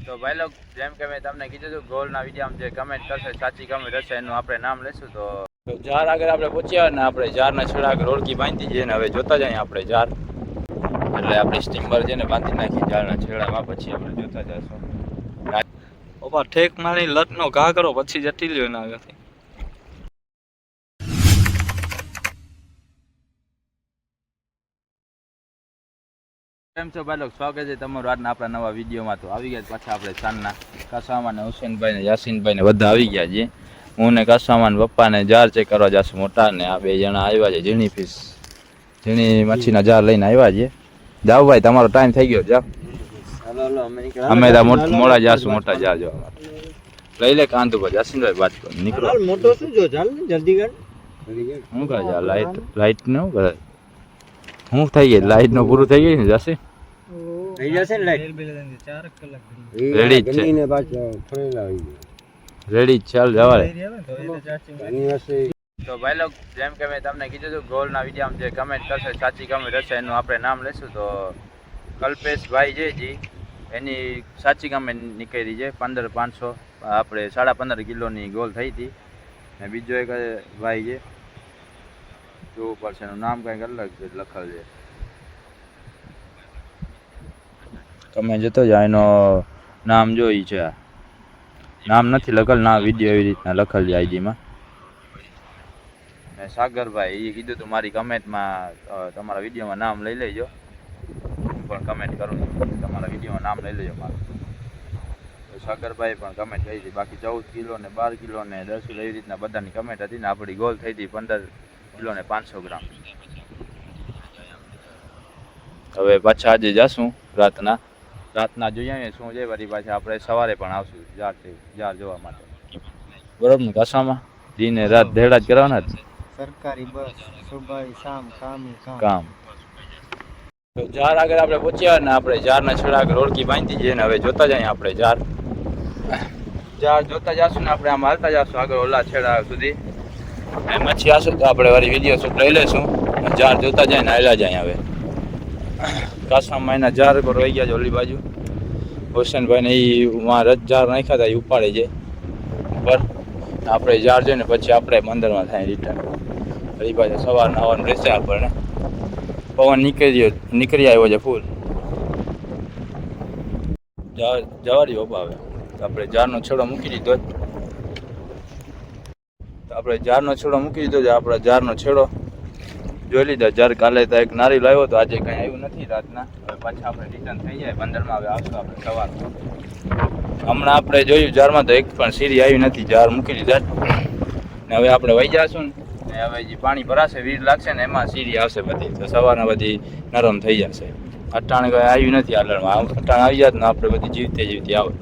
તો ભાઈ લોગ જેમ કે મેં તમને કીધું હતું ગોલના વિડીયોમાં જે કમેન્ટ કરશે સાચી કમેન્ટ હશે એનું આપણે નામ લેશું. તો જાર આગળ આપણે પહોંચ્યા ને આપણે જારના છેડા આગળ રોડકી બાંધી જઈએ ને હવે જોતા જઈએ આપણે જાર એટલે આપણી સ્ટીમર છે ને બાંધી નાખી જારના છેડામાં પછી આપણે જોતા જઈશું. ઓપા ઠેક મારી લતનો ઘા કરો પછી જટી લ્યો એના આગળથી. કેમ છો ભાઈ લોગ, સ્વાગત છે તમારું આજના આપણા નવા વિડીયોમાં. તો આવી ગયા પાછા આપણે સાંજના કાસામાં ને હુસેનભાઈ ને યાસીનભાઈ ને બધા આવી ગયા છે. હું ને કાસામાં ને પપ્પા ને જાર ચેક કરવા જશું મોટા ને આ બે જણા આવ્યા છે ઝીણી ફીસ ઝીણી મચ્છીના જાર લઈને આવ્યા છે. જાઓ ભાઈ તમારો ટાઈમ થઈ ગયો, જાઓ. અમે તો મોડા જાશું મોટા જાર જોવા માટે. લઈ લે કાંધુ પર યાસીનભાઈ વાત કરો નીકળો. મોટો શું જો ચાલ જલ્દી કર. શું કરે છે લાઈટ ને શું કરે શું થઈ ગઈ લાઈટ નો પૂરું થઈ ગયું ને જશે થઈ જશે ને લાઈટ 4 કલાક રેડી જ છે ગણીને પાછો ફરેલા આવી ગયો રેડી ચાલ જવા એનિવર્સરી. તો ભાઈ લોગ જેમ કે મેં તમને કીધું હતું ગોલના વિડીયોમાં જે કમેન્ટ કરશે સાચી કમેન્ટ હશે એનું આપણે નામ લેશું. તો કલ્પેશભાઈ છે જી એની સાચી કમેન્ટ નીકળી છે 15,500 આપણે 15.5 કિલોની ગોલ થઈ હતી. ને બીજો એક ભાઈ છે જોવું પડશે એનું નામ કંઈક અલગ છે લખેલ છે તમે જતો જ એનો નામ જોઈ છે નામ નથી લખેલ ના વિડીયો એવી રીતના લખેલ છે આઈડીમાં. ને સાગરભાઈ એ કીધું તું મારી કમેન્ટમાં તમારા વિડીયોમાં નામ લઈ લેજો, હું પણ કમેન્ટ કરું તમારા વિડીયોમાં નામ લઈ લેજો મારું. તો સાગરભાઈ પણ કમેન્ટ કરી હતી. બાકી 14 કિલો ને 12 કિલો ને 10 કિલો એવી રીતના બધાની કમેન્ટ હતી ને આપણી ગોલ થઈ હતી 15 કિલો ને 500 ગ્રામ. હવે પાછા આજે જશું રાતના જોઈએ શું છે વળી પાછા આપણે સવારે પણ આવશું જાર જોવા માટે. બરોબર ને કસામાં દિને રાત ધેડા જ કરવાના જ સરકારી બસ સુબહ શામ કામ. તો જાર આગળ આપણે પહોંચ્યા ને આપણે જારના છેડા આગળ રોડકી બાંધી જઈએ ને હવે જોતા જઈએ આપણે જાર જોતા જશું ને આપણે આમ હાલતા જશું આગળ ઓલા છેડા સુધી મચ્છી આવશું તો આપણે વારી વિડીયો શૂટ લઈ લેશું. જાર જોતા જાય ને હાલ્યા જાય. હવે કાસામાં એના જાર પર રહી ગયા છે ઓલી બાજુ હુસેનભાઈ ને એ જાર નાખ્યા હતા એ ઉપાડે છે ઉપર. આપણે જાર જોઈએ ને પછી આપણે મંદિરમાં થાય રિટર્ન ફરી પાછા સવાર નવાનું રહેશે. આપણને પવન નીકળી આવ્યો છે ફૂલ જવા દો હવે આપણે જારનો છેડો મૂકી દીધો જ. તો આપણે જારનો છેડો મૂકી દીધો છે. આપણે જારનો છેડો જોઈ લીધા. જાર કાલે તો એક નારી લાવ્યો તો આજે કંઈ આવ્યું નથી રાતના. હવે પાછા આપણે રિટર્ન થઈ જાય બંદરમાં. હવે આવશું આપણે સવાર. હમણાં આપણે જોયું જારમાં તો એક પણ સીરી આવી નથી. જાર મૂકી દીધા ને હવે આપણે વહી જશું ને હવે જે પાણી ભરાશે વીર લાગશે ને એમાં સીરી આવશે બધી. તો સવારના બધી નરમ થઈ જશે. અટાણ કંઈ આવ્યું નથી આલરમાં. અટાણ આવી જાત ને આપણે બધી જીવતી આવે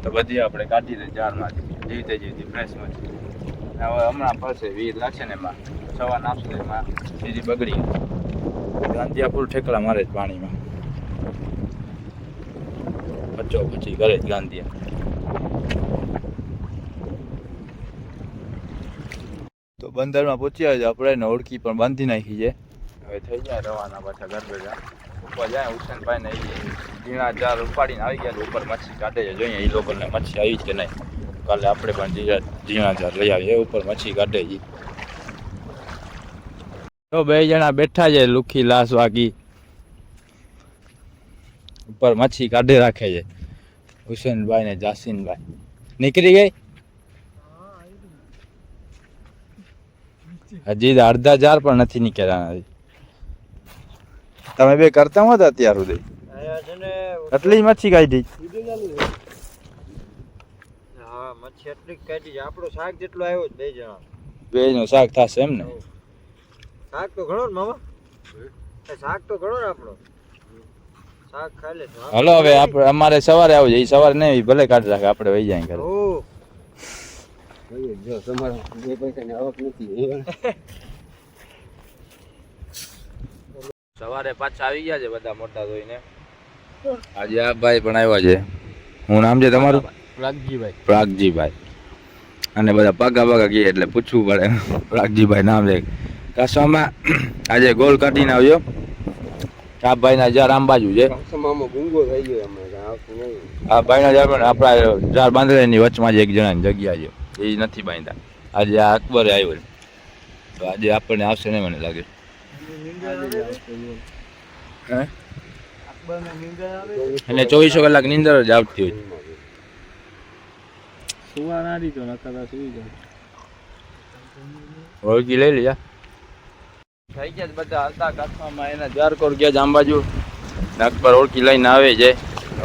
તો બધી આપણે કાઢી દે જારમાંથી જીવતી ફ્રેશમાંથી. હવે હમણાં ફરશે વીર લાગશે ને એમાં સવાર નાખશે એમાં સીરી બગડી ગાંધિયા ફૂલ ઠેકડા મારે જ પાણીમાં પચો પછી કરે જ ગાંધિયા. તો બંદરમાં પહોંચ્યા છે આપણે ને ઓળખી પણ બાંધી નાખી છે. હવે થઈ જાય રવાના પાછા ઘર ભેગા ઉપર જાય. હુસેનભાઈ ને ઝીણા જાર ઉપાડીને આવી ગયા ઉપર મચ્છી કાઢે છે. જોઈએ એ લોકોને મચ્છી આવી જ કે નહીં. કાલે આપણે પણ ઝીણા જાર લઈ આવીએ ઉપર મચ્છી કાઢે છે. તો 2 જણા બેઠા છે લુખી લાશ વાગી ઉપર મચ્છી કાઢી રાખે છે હુસેનભાઈ ને જાસીનભાઈ. નીકળી ગઈ હજી અડધા જાર પણ નથી નીકળ્યા. તમે બે કરતા હોત અત્યાર સુધી એટલી મચ્છી કાઢી. હા મચ્છી એટલી કાઢી છે. આપણો શાક જેટલો આવ્યો છે 2 જણા 2 નું શાક થશે એમ ને. શાક તો ઘણો ને મામા શાક તો ઘણો ને આપણો શાક ખાઈ લે. હલો હવે આપણે અમારે સવારે આવું છે. સવારે નહીં ભલે કાઢી રાખે આપણે વહી જાય ઘરે. જો તમારો 2 પૈસાની આવક નથી. સવારે પાછા આવી ગયા છે બધા મોટા જોઈને. આજે આ ભાઈ પણ આવ્યા છે. હું નામ છે તમારું? પ્રાગજીભાઈ. અને બધા પાગા ગયા એટલે પૂછવું પડે. પ્રાગજીભાઈ નામ છે. કાસામાં આજે ગોલ કાઢીને આવ્યો. આ ભાઈ ના જાર આમ બાજુ છે. ગુંગો થઈ ગયો. આ બાયના જાર પણ આપણા જાર બાંધેલાની વચમાં જ એક જણાની જગ્યા છે એ નથી બાંધ્યા. આજે આ અકબરે આવ્યો છે. તો આજે આપણને આવશે ને મને લાગે. હે એટલે 24 કલાક નીંદર જ આવતી હોય. સુવા ના દીધો નકર સુઈ જાય. ઓળખી લઈ લીધા થઈ ગયા બધા હાલતા કાઠવામાં એના જારકોર ગયા જ આંબાજુ. અકબર ઓળખી લઈને આવે છે.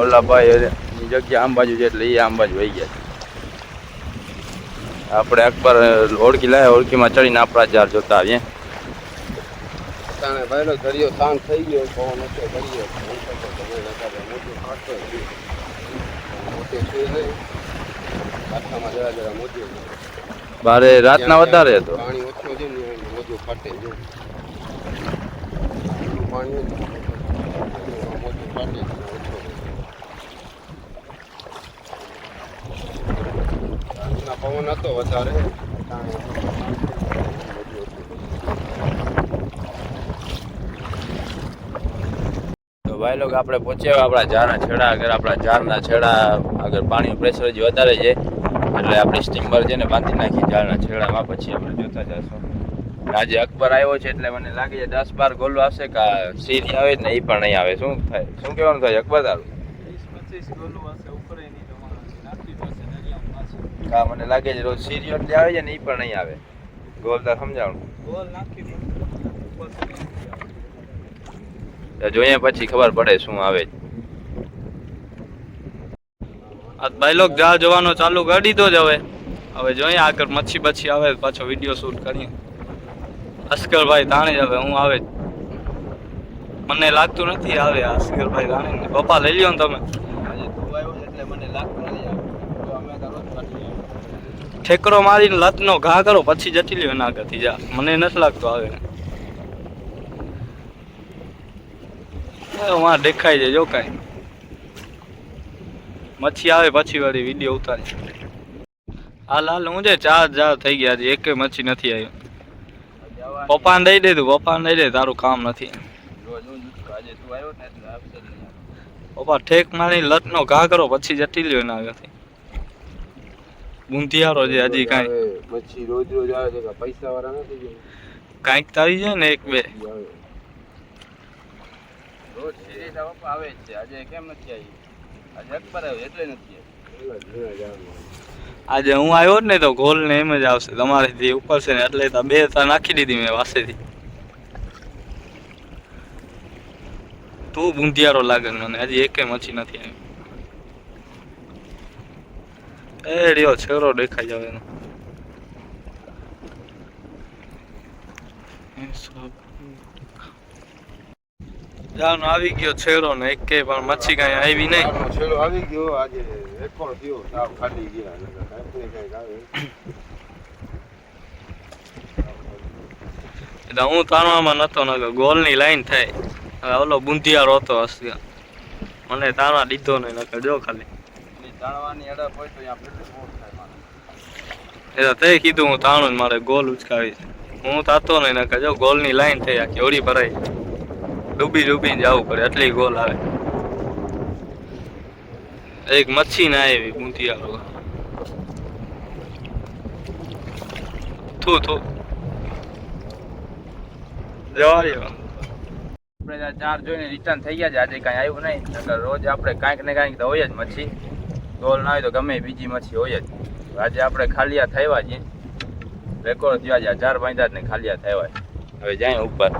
ઓલા ભાઈ ની જગ્યા આંબાજુ છે એટલે એ આંબાજુ વહી ગયા. આપણે અકબર ઓળખી લાયા. ઓળખીમાં ચડીને આપણા જાર જોતા આવીએ. ભાઈનો દરિયો શાંત થઈ ગયો. પવન હતો દરિયો બારે રાતના વધારે હતો. પાણી ઓછું છે ને મોજો ફાટે છે. પાણી મોજો ફાટે પવન હતો વધારે. તો ભાઈ લોકો આપણે પહોંચ્યા આપણા ઝાડના છેડા આગળ. આપણા ઝાડના છેડા આગળ પાણીનું પ્રેશર હજી વધારે છે એટલે આપણી સ્ટીમર છે ને બાંધી નાખી ઝાડના છેડામાં. પછી આપણે જોતા જશું. આજે અકબર આવ્યો છે એટલે મને લાગે છે 10-12 ગોલો આવશે કે સીરી આવે ને એ પણ નહીં આવે. શું થાય? શું કહેવાનું થાય અકબર તારું? 20-25 ગોલું હશે ઉપર એની નાખી પાસે દરિયામાં. હા મને લાગે છે રોજ સીરીઓ એટલે આવે છે ને એ પણ નહીં આવે. ગોલ તાર સમજાવணும். ગોલ નાખી જોઈએ પછી ખબર પડે શું આવે. આ બાયલોક જા જવાનો ચાલુ કરી દીધો જ હવે જોઈએ આગળ મચ્છી બચ્છી આવે પાછો વિડીયો શૂટ કરીએ. અસ્કરભાઈ તાણે જ હવે હું આવે મને લાગતું નથી આવે. અસ્કરભાઈ તાણે પપ્પા લઈ લ્યો ને તમે. આજે તું આવ્યો એટલે મને લાગતું નથી આવે. તો અમે તારો ઠેકરો મારીને લતનો ઘા કરો પછી જટી લ્યો ના કરતી જા. મને નથી લાગતું આવે. વાં દેખાય છે જો કાંઈ મચ્છી આવે પછી વાળી વિડીયો ઉતારી. હાલ હું છે 4 જાર થઈ ગયા છે એક મચ્છી નથી આવી. પપ્પાને દઈ દે તું. પપ્પાને દઈ દે તારું કામ નથી. આજે તું આવ્યો ને એટલે આવશે જ નહીં. પપ્પા ઠેક મારી લતનો ઘા કરો પછી જટી લ્યો ના કરતી. બુંધિયારો છે હજી કાંઈ મચ્છી રોજ રોજ આવે છે. પૈસા વાળા નથી. કાંઈક તો આવી જાય ને 1-2. રોજ સીરીઝ આવે જ છે. આજે કેમ નથી આવી? આજે અકબર આવ્યો એટલે નથી આવી. આજે હું આવ્યો ને તો ગોલ ને એમ જ આવશે. તમારેથી ઉપર છે ને એટલે તો 2 તા નાખી દીધી મેં વાસેથી. તું બુંધિયારો લાગે મને. હજી એકે મચ્છી નથી આવી. એ રહ્યો છેરો દેખાઈ જાવ એનો. જાનો આવી ગયો છેરો ને એકે પણ મચ્છી કાંઈ આવી નહીં. છેડો આવી ગયો આજે રેકોર્ડ થયો. સાવ ખાલી ગયા. એટલે હું તારવામાં નતો નગર ગોલની લાઈન થાય. હવે ઓલો બુંધિયારો હતો હશે મને તારવા દીધો નહીં નકર જો ખાલી જાણવાની અડપ હોય તો અહીંયા કેટલી મોટ થાય મારે. એટલે તે કીધું હું તાણું મારે ગોલ ઉચકાવીશ. હું તાતો નહીં નકર જો ગોલની લાઈન થઈ આખી ઓળી ભરાઈ ડૂબીને જવું પડે એટલી ગોલ આવે. એક મચ્છી ના આવી બુંધિયારો. થુ જવાયો. આપણે ચાર જોઈને રિટર્ન થઈ ગયા છે. આજે કાંઈ આવ્યું નહીં. નકર રોજ આપણે કાંઈક ને કાંઈક તો હોય જ મચ્છી. ગોલ ના હોય તો ગમે બીજી મચ્છી હોય જ. આજે આપણે ખાલિયા થયા છીએ. રેકોર્ડ થયા છે. 4 બાંધ્યા ને ખાલિયા થયા. હવે જાય ઉપર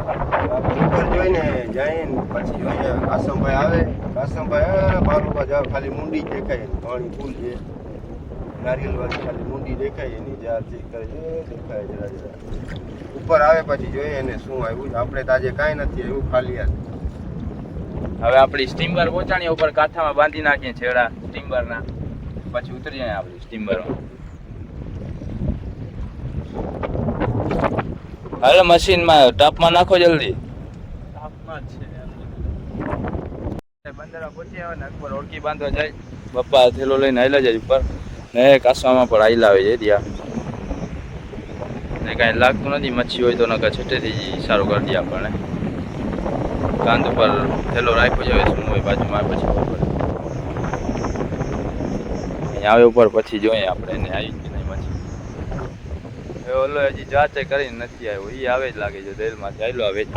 જોઈને જાય ને પછી જોઈએ કાસમભાઈ આવે. કાસમભાઈ બારોબાર જાવ ખાલી મુંડી જ દેખાય. પાણી ફૂલ છે. નારિયેલ વાળી ખાલી મુંડી દેખાય. એની જાર ચેક કરે છે દેખાય જરા ઉપર આવે પછી જોઈએ એને શું આવ્યું. આપણે તો આજે કાંઈ નથી આવ્યું ખાલી યાર. હવે આપણી સ્ટીમર પહોંચાણી ઉપર કાંઠામાં બાંધી નાખીએ છેડા સ્ટીમરના. પછી ઉતરી જાય આપણી સ્ટીમરમાં. હાલો મશીનમાં ટાપમાં નાખો જલ્દી. તાપમાં જ છે બંદરમાં પહોંચી આવે ને અકબર ઓળખી બાંધવા જાય. પપ્પા થેલો લઈને આયલા જાય ઉપર ને કાસવામાં પણ આયલા આવે છે ત્યાં. ને કાંઈ લાગતું નથી. મચ્છી હોય તો નકર છેટેથી સારું કરી દે આપણને. કાંધ ઉપર થેલો રાખ્યો જાય શું હોય બાજુમાં પછી ખબર પડે. અહીંયા આવે ઉપર પછી જોઈએ આપણે એને આવી કે નહીં મચ્છી. એ ઓલો હજી જાતે કરીને નથી આવ્યો, એ આવે જ લાગે છે દેલમાંથી આવેલો આવે જ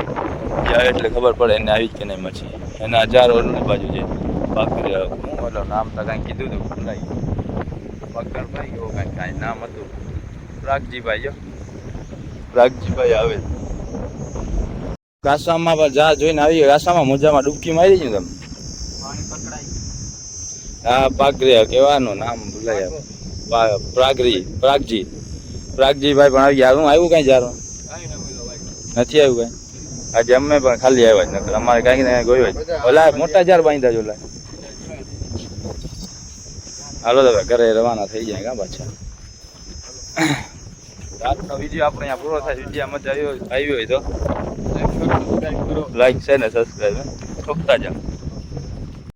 આવે એટલે ખબર પડે એને આવી કે નહીં મચ્છી. એના હજાર ઓલું બાજુ છે બાકી હું ઓલો નામ તો કાંઈ કીધું હતું ભૂલાઈ પકડભાઈ એવું કાંઈ નામ હતું. પ્રાગજીભાઈ જો પ્રાગજીભાઈ આવે કાસામાં પણ જા જોઈને આવી કાસામાં મોજામાં ડૂબકી મારી છે તમે. હા પાગરી કેવાનું નામ ભૂલાય પ્રાગજી પ્રાગજીભાઈ પણ આવી ગયા. હું આવ્યું કાંઈ જારું નથી આવ્યું કાંઈ. આજે અમે પણ ખાલી આવ્યા જ નકર અમારે કાંઈક ને ગયો જ ઓલા મોટા જાર બાંધ્યા જ ઓલા. હાલો તો ઘરે રવાના થઈ જાય કા પાછા. રાતનો વિડીયો આપણે અહીંયા પૂરો થાય. વિડીયો મજા આવી હોય તો લાઈક છે ને સબસ્ક્રાઈબ ઠોકતા જાઓ.